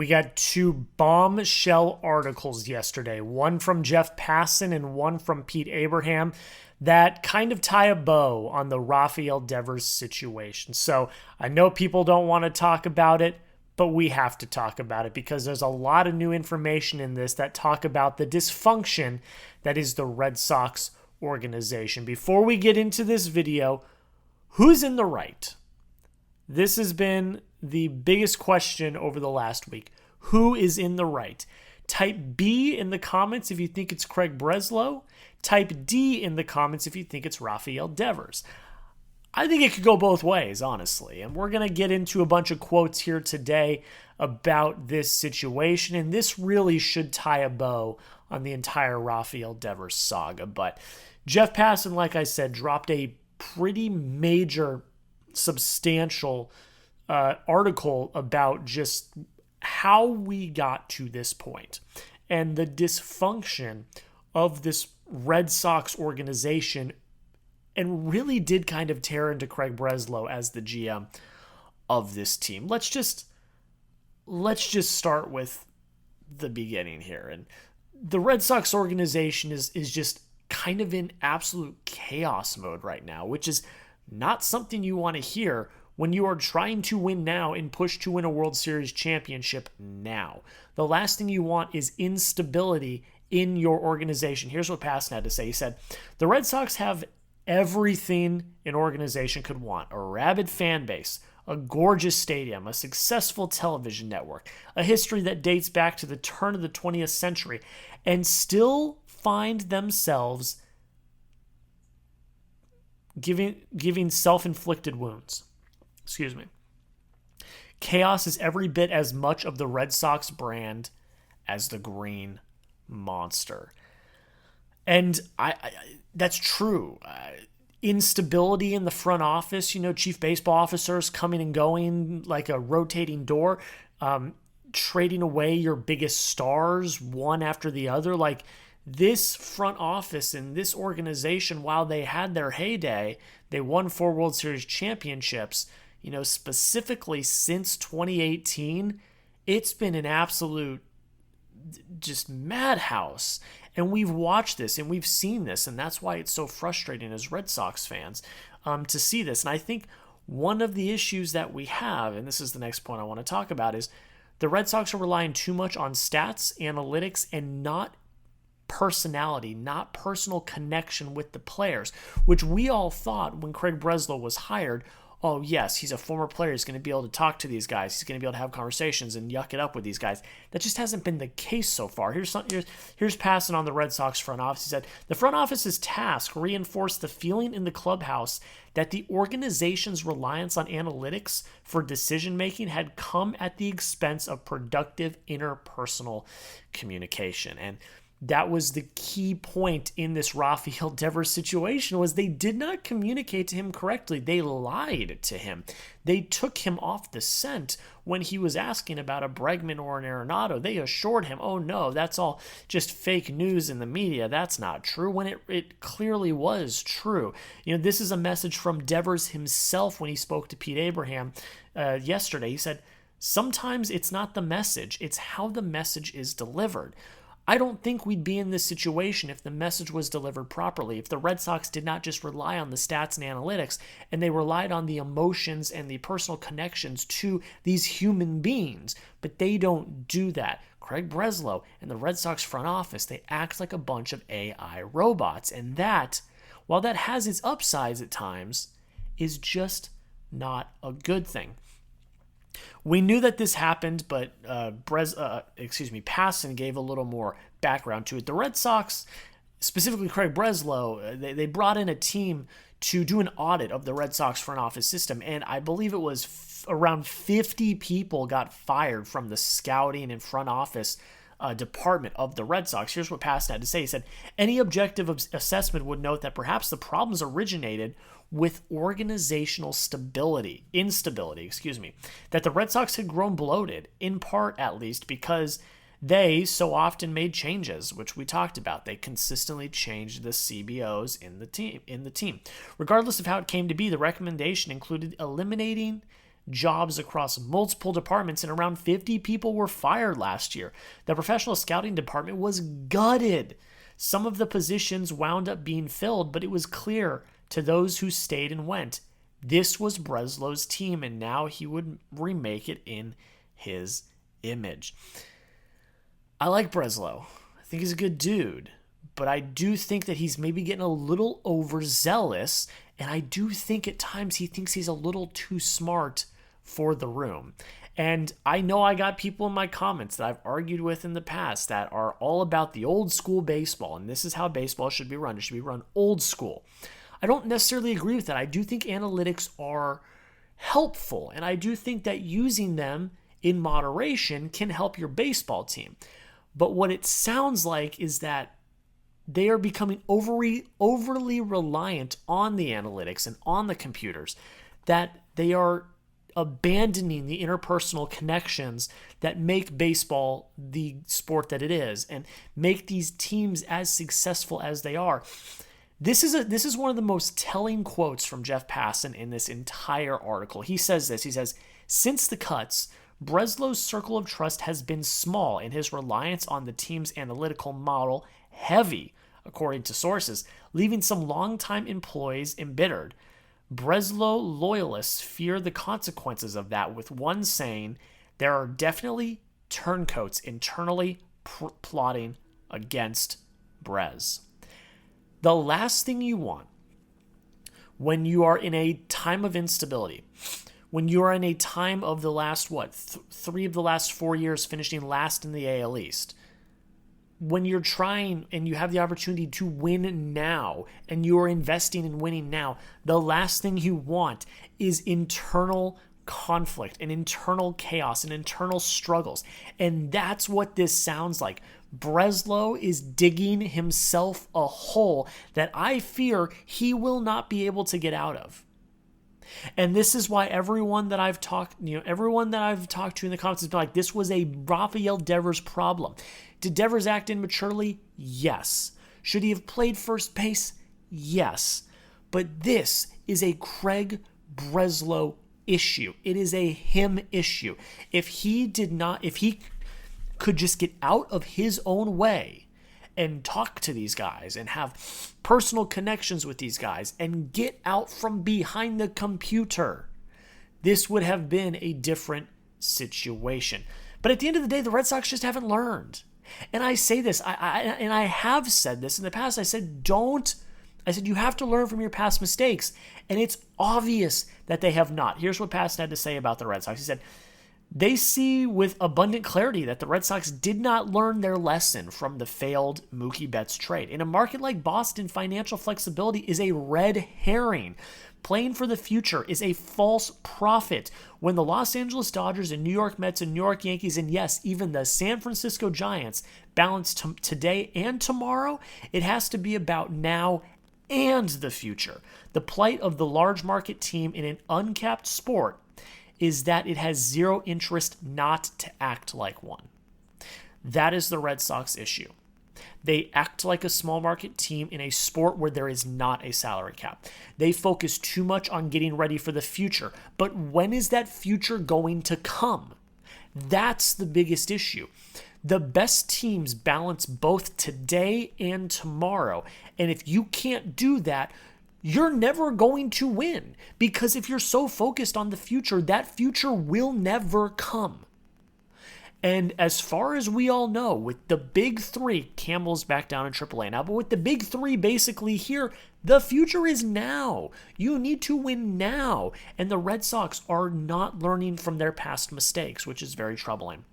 We got two bombshell articles yesterday, one from Jeff Passan and one from Pete Abraham, that kind of tie a bow on the Rafael Devers situation. So I know people don't want to talk about it, but we have to talk about it because there's a lot of new information in this that talk about the dysfunction that is the Red Sox organization. Before we get into this video, who's in the right? This has been the biggest question over the last week. Who is in the right? Type B in the comments if you think it's Craig Breslow. Type D in the comments if you think it's Rafael Devers. I think it could go both ways, honestly. And we're going to get into a bunch of quotes here today about this situation. And this really should tie a bow on the entire Rafael Devers saga. But Jeff Passan, like I said, dropped a pretty major, substantial article about just how we got to this point and the dysfunction of this Red Sox organization, and really did kind of tear into Craig Breslow as the GM of this team. Let's just start with the beginning here. And the Red Sox organization is just kind of in absolute chaos mode right now, which is not something you want to hear when you are trying to win now and push to win a World Series championship now. The last thing you want is instability in your organization. Here's what Passan had to say. He said, the Red Sox have everything an organization could want: a rabid fan base, a gorgeous stadium, a successful television network, a history that dates back to the turn of the 20th century, and still find themselves giving self-inflicted wounds. Excuse me. Chaos is every bit as much of the Red Sox brand as the Green Monster. And I that's true. Instability in the front office, chief baseball officers coming and going like a rotating door, trading away your biggest stars one after the other. Like, this front office and this organization, while they had their heyday, they won 4 World Series championships, specifically since 2018, it's been an absolute just madhouse. And we've watched this and we've seen this, and that's why it's so frustrating as Red Sox fans to see this. And I think one of the issues that we have, and this is the next point I want to talk about, is the Red Sox are relying too much on stats, analytics, and not personality, not personal connection with the players, which we all thought when Craig Breslow was hired. Oh, yes, he's a former player. He's going to be able to talk to these guys. He's going to be able to have conversations and yuck it up with these guys. That just hasn't been the case so far. Here's Passan on the Red Sox front office. He said, the front office's task reinforced the feeling in the clubhouse that the organization's reliance on analytics for decision-making had come at the expense of productive interpersonal communication. And that was the key point in this Rafael Devers situation, was they did not communicate to him correctly. They lied to him. They took him off the scent when he was asking about a Bregman or an Arenado. They assured him, oh no, that's all just fake news in the media. That's not true, when it clearly was true. This is a message from Devers himself when he spoke to Pete Abraham yesterday. He said, sometimes it's not the message, it's how the message is delivered. I don't think we'd be in this situation if the message was delivered properly, if the Red Sox did not just rely on the stats and analytics, and they relied on the emotions and the personal connections to these human beings. But they don't do that. Craig Breslow and the Red Sox front office, they act like a bunch of AI robots. And that, while that has its upsides at times, is just not a good thing. We knew that this happened, but Passan gave a little more background to it. The Red Sox, specifically Craig Breslow, they brought in a team to do an audit of the Red Sox front office system, and I believe it was around 50 people got fired from the scouting and front office department of the Red Sox. Here's what Passan had to say. He said, any objective assessment would note that perhaps the problems originated with organizational instability, that the Red Sox had grown bloated, in part at least because they so often made changes, which we talked about. They consistently changed the CBOs in the team. Regardless of how it came to be, the recommendation included eliminating jobs across multiple departments, and around 50 people were fired last year. The professional scouting department was gutted. Some of the positions wound up being filled, but it was clear to those who stayed and went, this was Breslow's team, and now he would remake it in his image. I like Breslow. I think he's a good dude, but I do think that he's maybe getting a little overzealous, and I do think at times he thinks he's a little too smart for the room. And I know I got people in my comments that I've argued with in the past that are all about the old school baseball, and this is how baseball should be run. It should be run old school. I don't necessarily agree with that. I do think analytics are helpful, and I do think that using them in moderation can help your baseball team. But what it sounds like is that they are becoming overly reliant on the analytics and on the computers, that they are abandoning the interpersonal connections that make baseball the sport that it is and make these teams as successful as they are. This is one of the most telling quotes from Jeff Passan in this entire article. He says this. He says, since the cuts, Breslow's circle of trust has been small and his reliance on the team's analytical model heavy, according to sources, leaving some longtime employees embittered. Breslow loyalists fear the consequences of that, with one saying, there are definitely turncoats internally plotting against Brez. The last thing you want when you are in a time of instability, when you are in a time of the last, 3 of the last 4 years finishing last in the AL East, when you're trying and you have the opportunity to win now and you are investing in winning now, the last thing you want is internal conflict and internal chaos and internal struggles. And that's what this sounds like. Breslow is digging himself a hole that I fear he will not be able to get out of. And this is why everyone that I've talked to in the comments has been like, this was a Rafael Devers problem. Did Devers act immaturely? Yes. Should he have played first base? Yes. But this is a Craig Breslow issue. It is a him issue. If he could just get out of his own way and talk to these guys and have personal connections with these guys and get out from behind the computer, this would have been a different situation. But at the end of the day, the Red Sox just haven't learned. And I say this, I have said this in the past. I said, you have to learn from your past mistakes. And it's obvious that they have not. Here's what Passan had to say about the Red Sox. He said, they see with abundant clarity that the Red Sox did not learn their lesson from the failed Mookie Betts trade. In a market like Boston, financial flexibility is a red herring. Playing for the future is a false prophet. When the Los Angeles Dodgers and New York Mets and New York Yankees and yes, even the San Francisco Giants balance today and tomorrow, it has to be about now and the future. The plight of the large market team in an uncapped sport is that it has zero interest not to act like one. That is the Red Sox issue. They act like a small market team in a sport where there is not a salary cap. They focus too much on getting ready for the future. But when is that future going to come? That's the biggest issue. The best teams balance both today and tomorrow. And if you can't do that, you're never going to win, because if you're so focused on the future, that future will never come. And as far as we all know, with the big three, Campbell's back down in AAA now, but with the big three basically here, the future is now. You need to win now. And the Red Sox are not learning from their past mistakes, which is very troubling.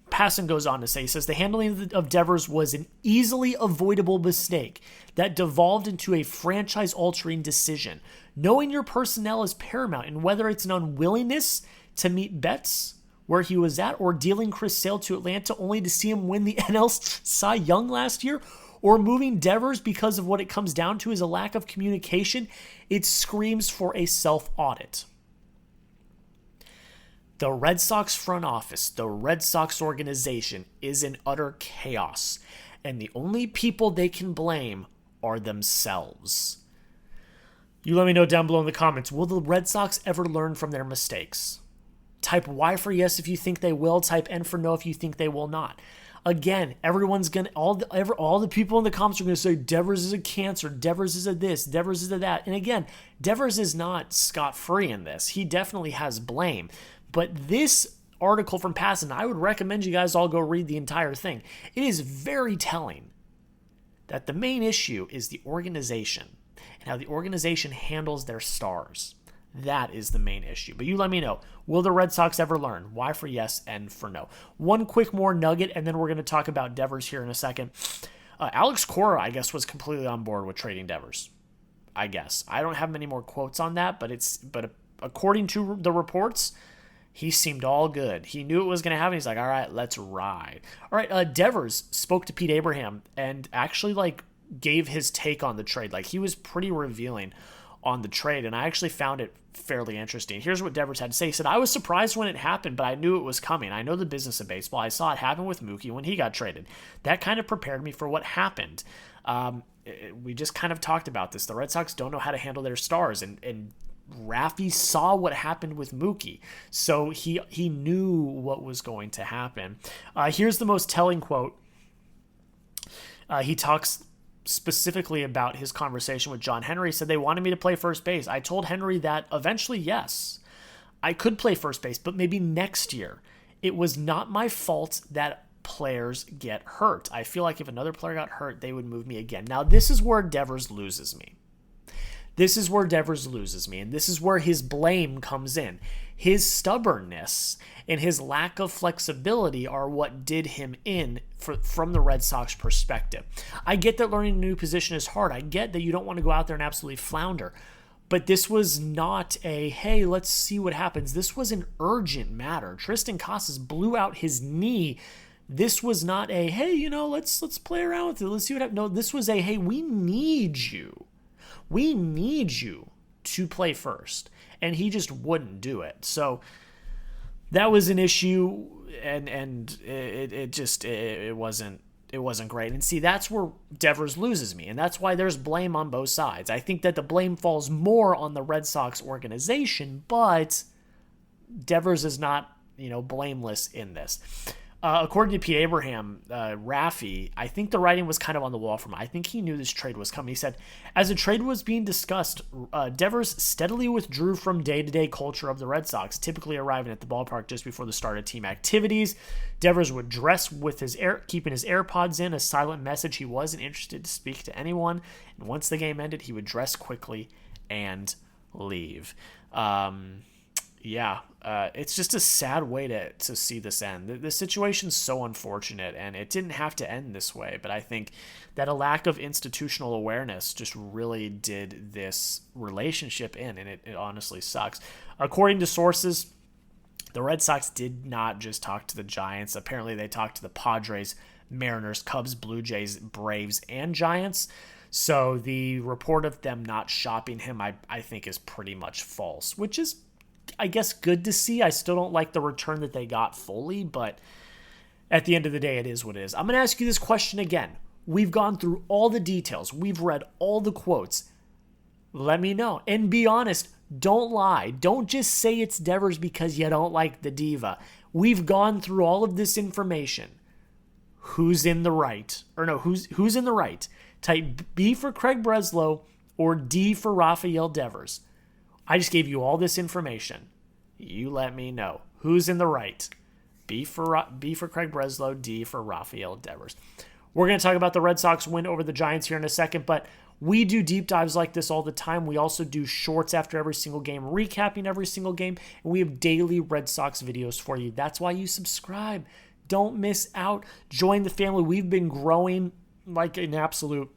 Passan goes on to say, he says, the handling of Devers was an easily avoidable mistake that devolved into a franchise-altering decision. Knowing your personnel is paramount, and whether it's an unwillingness to meet Betts where he was at, or dealing Chris Sale to Atlanta only to see him win the NL Cy Young last year, or moving Devers because of what it comes down to is a lack of communication, it screams for a self-audit. The Red Sox front office, the Red Sox organization is in utter chaos, and the only people they can blame are themselves. You let me know down below in the comments. Will the Red Sox ever learn from their mistakes? Type Y for yes if you think they will. Type N for no if you think they will not. Again, everyone's gonna all the people in the comments are gonna say Devers is a cancer, Devers is a this, Devers is a that. And again, Devers is not scot-free in this. He definitely has blame. But this article from Passan, I would recommend you guys all go read the entire thing. It is very telling that the main issue is the organization and how the organization handles their stars. That is the main issue. But you let me know. Will the Red Sox ever learn? Y for yes, N for no. One quick more nugget, and then we're going to talk about Devers here in a second. Alex Cora, I guess, was completely on board with trading Devers. I guess. I don't have many more quotes on that, but according to the reports, he seemed all good. He knew it was going to happen. He's like, all right, let's ride. All right, Devers spoke to Pete Abraham and actually gave his take on the trade. He was pretty revealing on the trade, and I actually found it fairly interesting. Here's what Devers had to say. He said, I was surprised when it happened, but I knew it was coming. I know the business of baseball. I saw it happen with Mookie when he got traded. That kind of prepared me for what happened. We just kind of talked about this. The Red Sox don't know how to handle their stars, and Rafi saw what happened with Mookie, so he knew what was going to happen. Here's the most telling quote. He talks specifically about his conversation with John Henry. He said, they wanted me to play first base. I told Henry that eventually, yes, I could play first base, but maybe next year. It was not my fault that players get hurt. I feel like if another player got hurt, they would move me again. Now, this is where Devers loses me. This is where Devers loses me, and this is where his blame comes in. His stubbornness and his lack of flexibility are what did him in from the Red Sox perspective. I get that learning a new position is hard. I get that you don't want to go out there and absolutely flounder. But this was not a, hey, let's see what happens. This was an urgent matter. Tristan Casas blew out his knee. This was not a, hey, let's play around with it. Let's see what happens. No, this was a, hey, we need you. We need you to play first. And he just wouldn't do it. So that was an issue, and it wasn't great. And see, that's where Devers loses me, and that's why there's blame on both sides. I think that the blame falls more on the Red Sox organization, but Devers is not, blameless in this. According to Pete Abraham, Rafi, I think the writing was kind of on the wall for him. I think he knew this trade was coming. He said, as the trade was being discussed, Devers steadily withdrew from day-to-day culture of the Red Sox, typically arriving at the ballpark just before the start of team activities. Devers would dress with keeping his AirPods in, a silent message. He wasn't interested to speak to anyone. And once the game ended, he would dress quickly and leave. It's just a sad way to see this end. The situation's so unfortunate, and it didn't have to end this way, but I think that a lack of institutional awareness just really did this relationship in, and it honestly sucks. According to sources, the Red Sox did not just talk to the Giants. Apparently, they talked to the Padres, Mariners, Cubs, Blue Jays, Braves, and Giants. So the report of them not shopping him, I think, is pretty much false, which is, I guess, good to see. I still don't like the return that they got fully, but at the end of the day, it is what it is. I'm going to ask you this question again. We've gone through all the details. We've read all the quotes. Let me know. And be honest. Don't lie. Don't just say it's Devers because you don't like the diva. We've gone through all of this information. Who's in the right? Or no, who's in the right? Type B for Craig Breslow or D for Rafael Devers. I just gave you all this information. You let me know. Who's in the right? B for Craig Breslow, D for Rafael Devers. We're going to talk about the Red Sox win over the Giants here in a second, but we do deep dives like this all the time. We also do shorts after every single game, recapping every single game, and we have daily Red Sox videos for you. That's why you subscribe. Don't miss out. Join the family. We've been growing like an absolute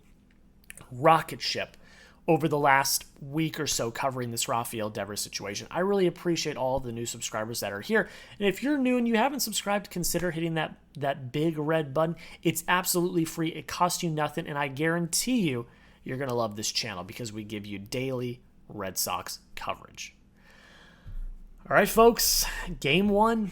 rocket ship over the last week or so covering this Rafael Devers situation. I really appreciate all of the new subscribers that are here. And if you're new and you haven't subscribed, consider hitting that big red button. It's absolutely free. It costs you nothing. And I guarantee you're going to love this channel because we give you daily Red Sox coverage. All right, folks. Game 1,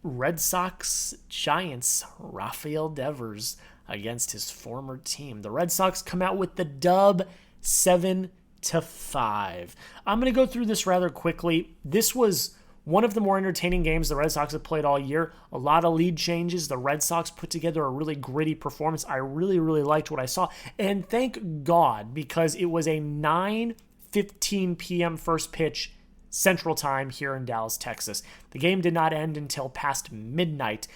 Red Sox Giants, Rafael Devers against his former team. The Red Sox come out with the dub 7-2. 5. I'm going to go through this rather quickly. This was one of the more entertaining games the Red Sox have played all year. A lot of lead changes. The Red Sox put together a really gritty performance. I really, really liked what I saw. And thank God, because it was a 9:15 p.m. first pitch Central Time here in Dallas, Texas. The game did not end until past midnight.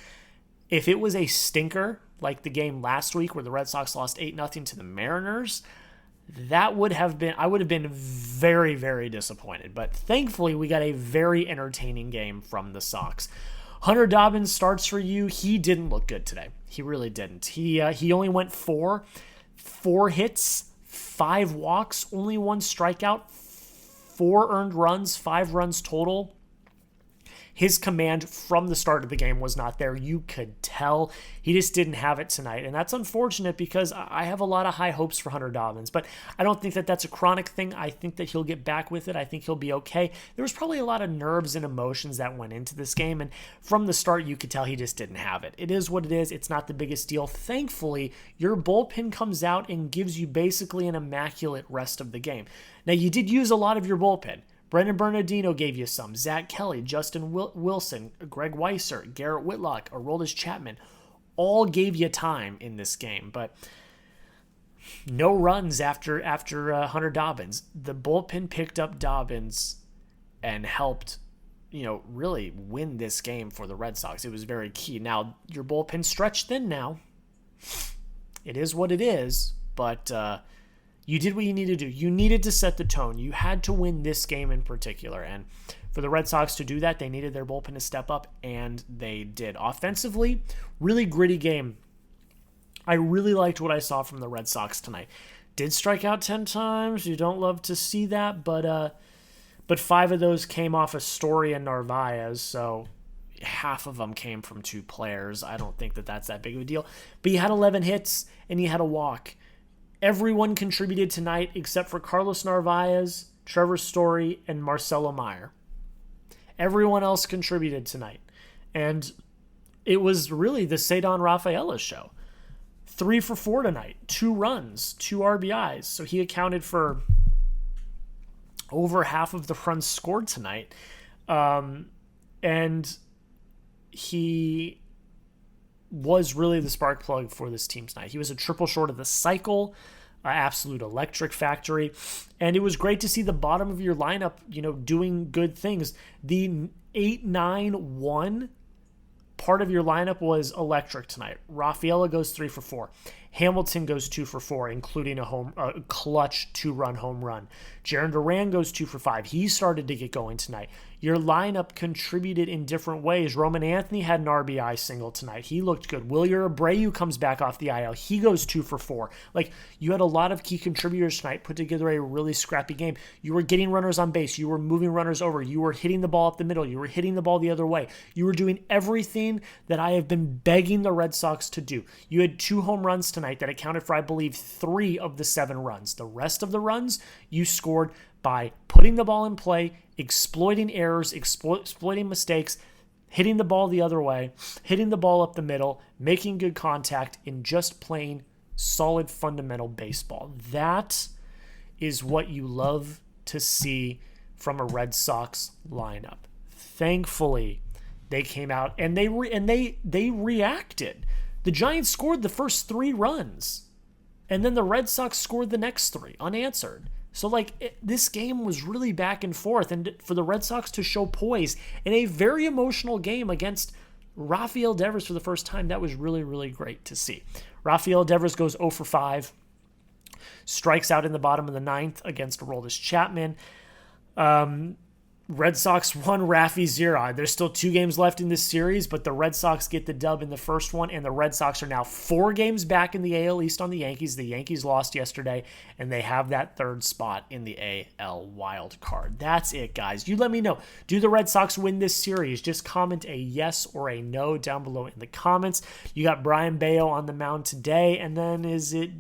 If it was a stinker, like the game last week where the Red Sox lost 8-0 to the Mariners, I would have been very, very disappointed. But thankfully, we got a very entertaining game from the Sox. Hunter Dobbins starts for you. He didn't look good today. He really didn't. He only went 4 hits, 5 walks, only 1 strikeout, 4 earned runs, 5 runs total. His command from the start of the game was not there. You could tell he just didn't have it tonight. And that's unfortunate because I have a lot of high hopes for Hunter Dobbins. But I don't think that that's a chronic thing. I think that he'll get back with it. I think he'll be okay. There was probably a lot of nerves and emotions that went into this game. And from the start, you could tell he just didn't have it. It is what it is. It's not the biggest deal. Thankfully, your bullpen comes out and gives you basically an immaculate rest of the game. Now, you did use a lot of your bullpen. Brendan Bernardino gave you some. Zach Kelly, Justin Wilson, Greg Weisser, Garrett Whitlock, Aroldis Chapman, all gave you time in this game. But no runs after Hunter Dobbins. The bullpen picked up Dobbins and helped, really win this game for the Red Sox. It was very key. Now, your bullpen stretched thin now. It is what it is, but you did what you needed to do. You needed to set the tone. You had to win this game in particular. And for the Red Sox to do that, they needed their bullpen to step up, and they did. Offensively, really gritty game. I really liked what I saw from the Red Sox tonight. Did strike out 10 times. You don't love to see that, but 5 of those came off of Story and Narvaez, so half of them came from 2 players. I don't think that that's that big of a deal. But you had 11 hits, and you had a walk. Everyone contributed tonight except for Carlos Narvaez, Trevor Story, and Marcelo Meyer. Everyone else contributed tonight. And it was really the Cedar Rafaela show. 3 for 4 tonight, 2 runs, 2 RBIs. So he accounted for over half of the runs scored tonight. And he was really the spark plug for this team tonight. He was a triple short of the cycle, absolute electric factory, and it was great to see the bottom of your lineup, doing good things. The 8-9-1 part of your lineup was electric tonight. Rafaela goes 3 for 4. Hamilton goes 2 for 4, including a clutch 2-run home run. Jarren Duran goes 2 for 5. He started to get going tonight. Your lineup contributed in different ways. Roman Anthony had an RBI single tonight. He looked good. Wilyer Abreu comes back off the IL. He goes 2 for 4. You had a lot of key contributors tonight, put together a really scrappy game. You were getting runners on base. You were moving runners over. You were hitting the ball up the middle. You were hitting the ball the other way. You were doing everything that I have been begging the Red Sox to do. You had 2 home runs tonight that accounted for, I believe, 3 of the 7 runs. The rest of the runs you scored by putting the ball in play, exploiting errors, exploiting mistakes, hitting the ball the other way, hitting the ball up the middle, making good contact, and just playing solid fundamental baseball. That is what you love to see from a Red Sox lineup. Thankfully, they came out and they reacted. The Giants scored the first 3 runs, and then the Red Sox scored the next 3 unanswered. So, this game was really back and forth, and for the Red Sox to show poise in a very emotional game against Rafael Devers for the first time, that was really, really great to see. Rafael Devers goes 0 for 5, strikes out in the bottom of the 9th against Aroldis Chapman. Red Sox 1, Rafi 0. There's still 2 games left in this series, but the Red Sox get the dub in the first one, and the Red Sox are now 4 games back in the AL East on the Yankees. The Yankees lost yesterday, and they have that 3rd spot in the AL wild card. That's it, guys. You let me know. Do the Red Sox win this series? Just comment a yes or a no down below in the comments. You got Brian Bayo on the mound today, and then is it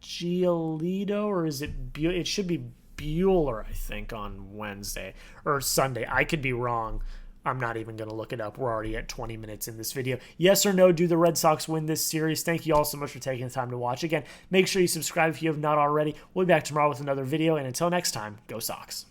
Giolito or is it it should be Bueller, I think, on Wednesday or Sunday. I could be wrong. I'm not even going to look it up. We're already at 20 minutes in this video. Yes or no, do the Red Sox win this series? Thank you all so much for taking the time to watch. Again, make sure you subscribe if you have not already. We'll be back tomorrow with another video, and until next time, go Sox.